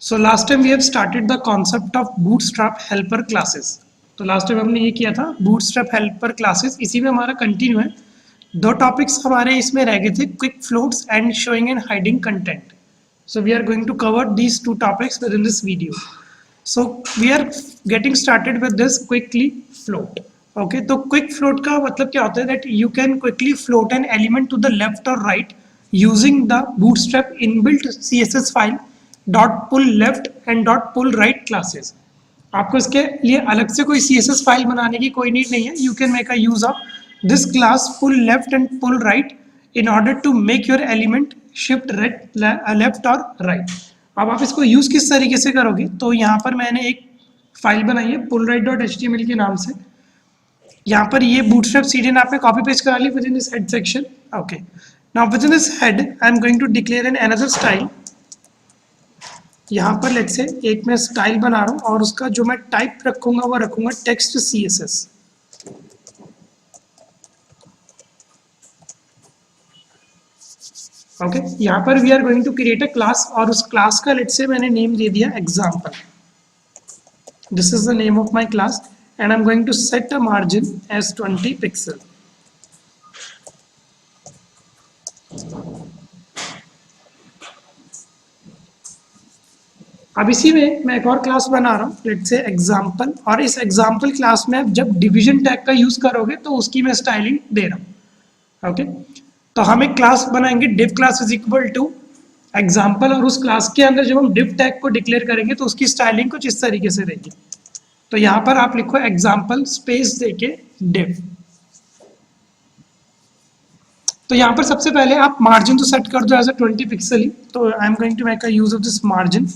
So last time we have started the concept of bootstrap helper classes. तो last time हमने ये किया था bootstrap helper classes, इसी में हमारा कंटिन्यू है. दो टॉपिक्स हमारे इसमें रह गए थे, quick floats and showing and hiding content. So we are going to cover these two topics within this video. So we are getting started with this quickly float. Okay, तो quick float का मतलब क्या होता है that you can quickly float an element to the left or right using the bootstrap inbuilt CSS file dot pull left and dot pull right classes. आपको इसके लिए अलग से कोई CSS फाइल बनाने की कोई नीड नहीं है. You can make a use of this class pull left and pull right in order to make your element shift left और राइट. अब आप इसको यूज किस तरीके से करोगे, तो यहाँ पर मैंने एक फाइल बनाई है पुल राइट डॉट HTML के नाम से. यहाँ पर ये बूटस्ट्रैप CDN आपने कॉपी पेस्ट करा ली within this head section. Okay, now within this head I am going to declare an another style. यहाँ पर लेट्स से एक मैं स्टाइल बना रहा हूँ और उसका जो मैं टाइप रखूंगा वो रखूंगा टेक्स्ट CSS. ओके, यहाँ पर we are going to create a class और उस क्लास का लेट्स से मैंने नेम दे दिया example. This is the name of my class and I am going to set a margin as 20 pixel. अब इसी में मैं एक और क्लास बना रहा हूँ लेट्स से एग्जाम्पल, और इस एग्जाम्पल क्लास में आप जब डिवीजन टैग का यूज करोगे तो उसकी मैं स्टाइलिंग दे रहा हूँ. ओके, तो हम एक क्लास बनाएंगे div class is equal to example, और उस क्लास के अंदर जब हम div टैग को डिक्लेयर करेंगे तो उसकी स्टाइलिंग कुछ इस तरीके से रहेगी. तो यहाँ पर आप लिखो एग्जाम्पल स्पेस देके div. तो यहाँ पर सबसे पहले आप मार्जिन तो सेट कर दो एज अ 20 पिक्सल ही. तो I am going to make a use of this margin,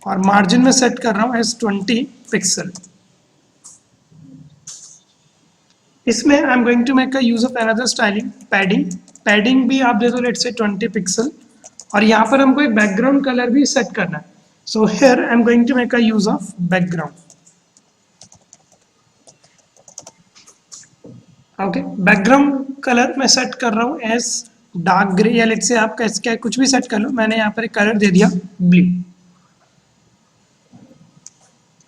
और मार्जिन में सेट कर रहा हूं एज 20 पिक्सल. इसमें I am going to make a use of another styling padding. Padding भी आप दे दो लेट्स से 20 पिक्सल, और यहाँ पर हमको एक बैकग्राउंड कलर भी सेट करना है. So here I am going to make a use of background. Okay, background colour मैं सेट कर रहा हूँ एज डार्क ग्रे, या लेट्स से आप कैसे कुछ भी सेट कर लो. मैंने यहाँ पर एक कलर दे दिया blue.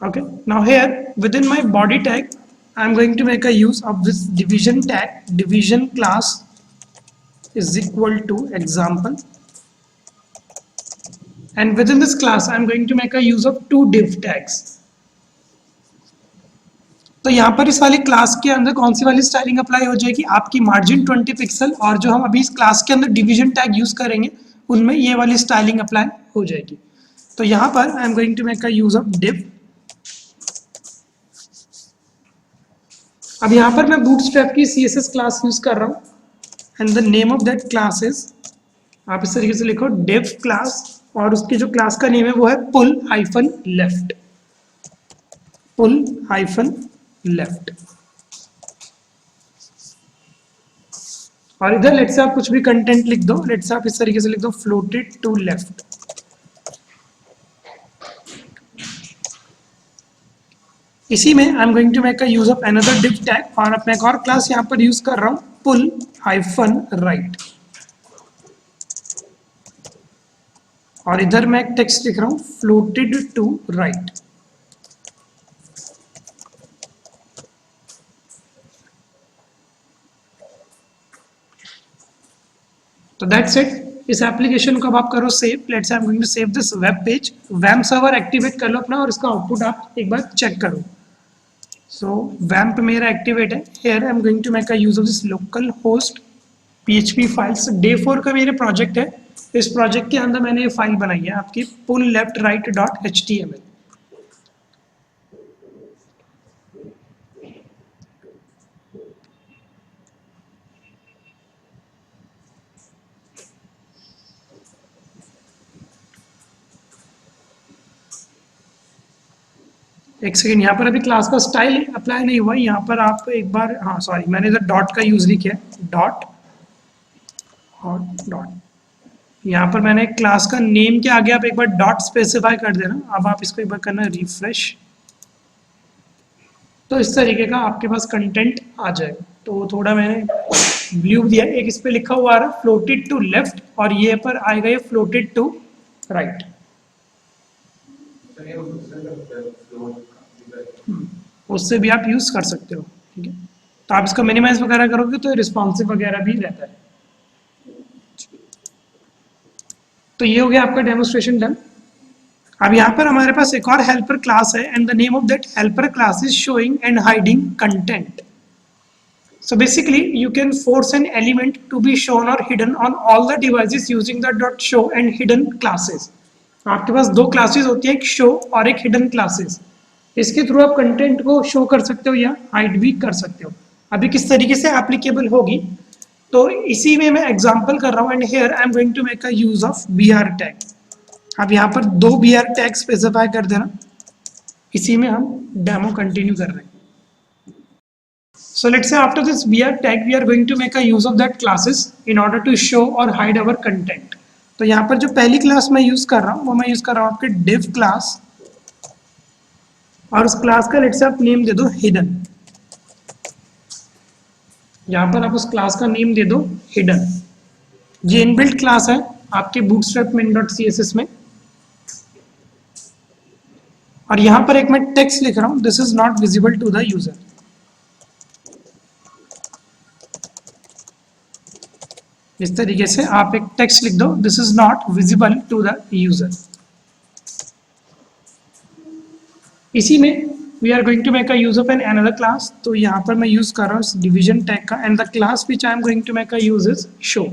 Okay, now here within my body tag I am going to make a use of this division tag. Division class is equal to example, and within this class I am going to make a use of two div tags. तो यहाँ पर इस वाली class के अंदर कौन सी वाली styling apply हो जाएगी, आपकी मार्जिन 20 पिक्सल, और जो हम अभी इस क्लास के अंदर डिवीजन टैग यूज करेंगे उनमें ये वाली स्टाइलिंग अप्लाई हो जाएगी. तो यहाँ पर I am going to make a use of div. अब यहाँ पर मैं बूटस्ट्रैप की CSS क्लास यूज कर रहा हूँ and the name of that class is, आप इस तरीके से लिखो div क्लास, और उसकी जो क्लास का नेम है वो है pull hyphen left. pull hyphen left. और इधर लेट्स से आप कुछ भी कंटेंट लिख दो. लेट्स से आप इस तरीके से लिख दो floated to left. इसी में I am going to make a use of another div tag, और अपने एक और क्लास यहाँ पर यूज कर रहा हूँ pull hyphen right. और इधर मैं एक टेक्स्ट लिख रहा हूँ floated to right. तो दैट्स इट. इस एप्लीकेशन को अब आप करो save. Let's I am going to save this web page. वैम्प सर्वर एक्टिवेट कर लो अपना, और इसका आउटपुट आप एक बार चेक करो. So WAMP मेरा एक्टिवेट है. Here I am going to make a use of this local host PHP files. Day 4 का मेरे प्रोजेक्ट है. इस प्रोजेक्ट के अंदर मैंने ये फाइल बनाई है आपकी pull left right dot HTML. एक सेकेंड, यहाँ पर अभी क्लास का स्टाइल अप्लाई नहीं हुआ. यहाँ पर आप एक बार, हाँ सॉरी, मैंने इधर डॉट का यूज नहीं किया. डॉट और डॉट, यहाँ पर मैंने क्लास का नेम के आगे आप एक बार डॉट स्पेसिफाई कर देना. अब आप इसको एक बार करना रिफ्रेश, तो इस तरीके का आपके पास कंटेंट आ जाएगा. तो थोड़ा मैंने ब्लू दिया, एक इस पे लिखा हुआ आ रहा फ्लोटेड टू लेफ्ट, और ये पर आएगा ये फ्लोटेड टू राइट. उससे भी आप यूज कर सकते हो, ठीक है। तो आप इसको मिनिमाइज वगैरह करोगे तो रिस्पॉन्सिव वगैरह भी रहता है। तो ये हो गया आपका डेमोस्ट्रेशन डन। अब यहाँ पर हमारे पास एक और हेल्पर क्लास है and the name of that helper class is showing and hiding content. So basically you can force an element to be shown or hidden on all the devices using the .show and hidden classes। आपके पास दो classes होती है, एक show और एक hidden classes. इसके through आप content को शो कर सकते हो या हाइड भी कर सकते हो। अभी किस तरीके से एप्लीकेबल होगी तो इसी में मैं एग्जांपल कर रहा हूँ and here I am going to make a use of BR tag. अब यहाँ पर दो BR टैग स्पेसिफाई कर देना, इसी में हम डेमो कंटिन्यू कर रहे हैं। So let's say after this BR tag we are going to make a use of that classes in order to show or hide our content। तो यहाँ पर जो पहली क्लास मैं यूज कर रहा हूँ वो मैं यूज कर रहा हूँ आपके div क्लास, और उस क्लास का लेट्स से आप नेम दे दो हिडन। यहाँ पर आप उस क्लास का नेम दे दो हिडन। ये इनबिल्ट क्लास है आपके bootstrap main.css में, और यहाँ पर एक मैं टेक्स्ट लिख रहा हूँ, this is not visible to the user. इस तरीके से आप एक टेक्स्ट लिख दो, this is not visible to the user. इसी में we are going to make a use of an another class. तो यहाँ पर मैं यूज कर रहा हूँ डिवीजन टैग का and the class which I am going to make a use is show.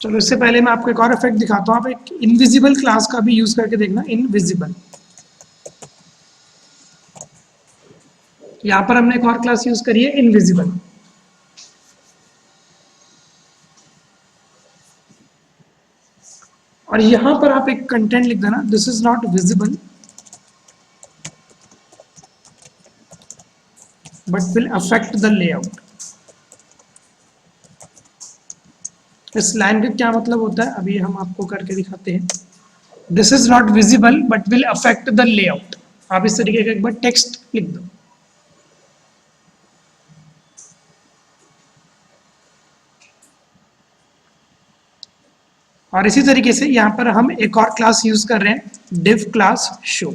चलो इससे पहले मैं आपको एक और इफेक्ट दिखाता हूँ, आप एक इनविजिबल क्लास का भी यूज करके देखना, इनविजिबल। यहाँ पर हमने एक और क्लास यूज करी है इनविजिबल। और यहां पर आप एक कंटेंट लिख देना, this is not visible but will affect the layout. इस लाइन का क्या मतलब होता है अभी हम आपको करके दिखाते हैं। This is not visible but will affect the layout. आप इस तरीके का एक बार टेक्स्ट लिख दो। और इसी तरीके से यहाँ पर हम एक और क्लास यूज कर रहे हैं div क्लास शो।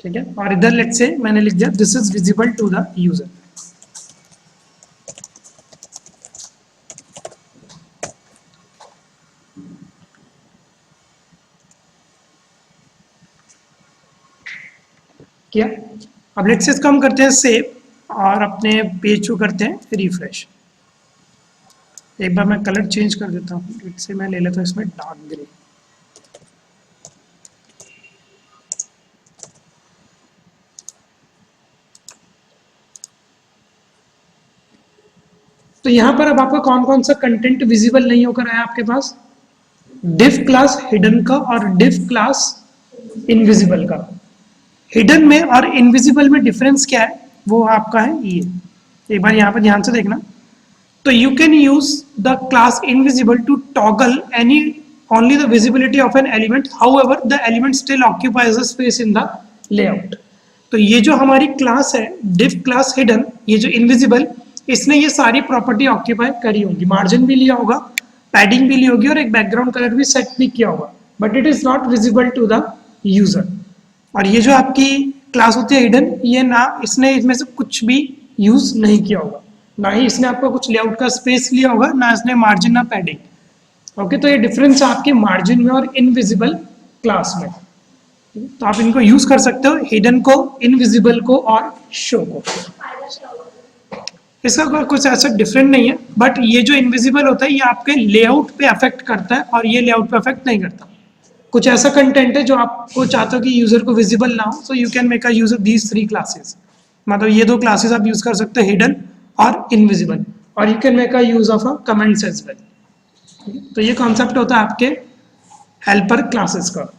ठीक है, और इधर लेट्स से मैंने लिख दिया this is visible to the user. क्या अब लेट्स से इसको हम करते हैं सेव और अपने पेज को करते हैं रिफ्रेश। एक बार मैं कलर चेंज कर देता हूँ, लेट्स से मैं ले लेता हूँ इसमें डार्क ग्रे। तो यहाँ पर अब आपका कौन कौन सा कंटेंट विजिबल नहीं होकर आया आपके पास, div क्लास हिडन का और div क्लास इनविजिबल का। हिडन में और इनविजिबल में डिफरेंस क्या है वो आपका है ये, एक बार यहाँ पर ध्यान से देखना। तो you can use the class invisible to toggle any only the visibility of an element, however the element still occupies the space in the layout. तो ये जो हमारी क्लास है div क्लास हिडन, ये जो इनविजिबल, इसने ये सारी प्रॉपर्टी ऑक्यूपाई करी होंगी, मार्जिन भी लिया होगा, पैडिंग भी ली होगी और एक बैकग्राउंड कलर भी सेट भी किया होगा, but it is not visible to the user. और ये जो आपकी क्लास होती है हिडन, ये ना इसने इसमें से कुछ भी यूज नहीं किया होगा, ना ही इसने आपका कुछ लेआउट का स्पेस लिया होगा, ना इसने मार्जिन ना पैडिंग। ओके, तो ये डिफरेंस है आपके मार्जिन में और इनविजिबल क्लास में। तो आप इनको यूज कर सकते हो, हिडन को, इनविजिबल को और शो को। इसका कुछ ऐसा डिफरेंट नहीं है, बट ये जो इनविजिबल होता है ये आपके लेआउट पे अफेक्ट करता है और ये लेआउट पे अफेक्ट नहीं करता। कुछ ऐसा कंटेंट है जो आपको चाहते हो कि यूजर को विजिबल ना हो, so you can make a use of these 3 classes. मतलब ये 2 क्लासेस आप यूज कर सकते हो, हिडन और इनविजिबल, और you can make a use of a comments as well. तो ये कॉन्सेप्ट होता है आपके हेल्पर क्लासेस का।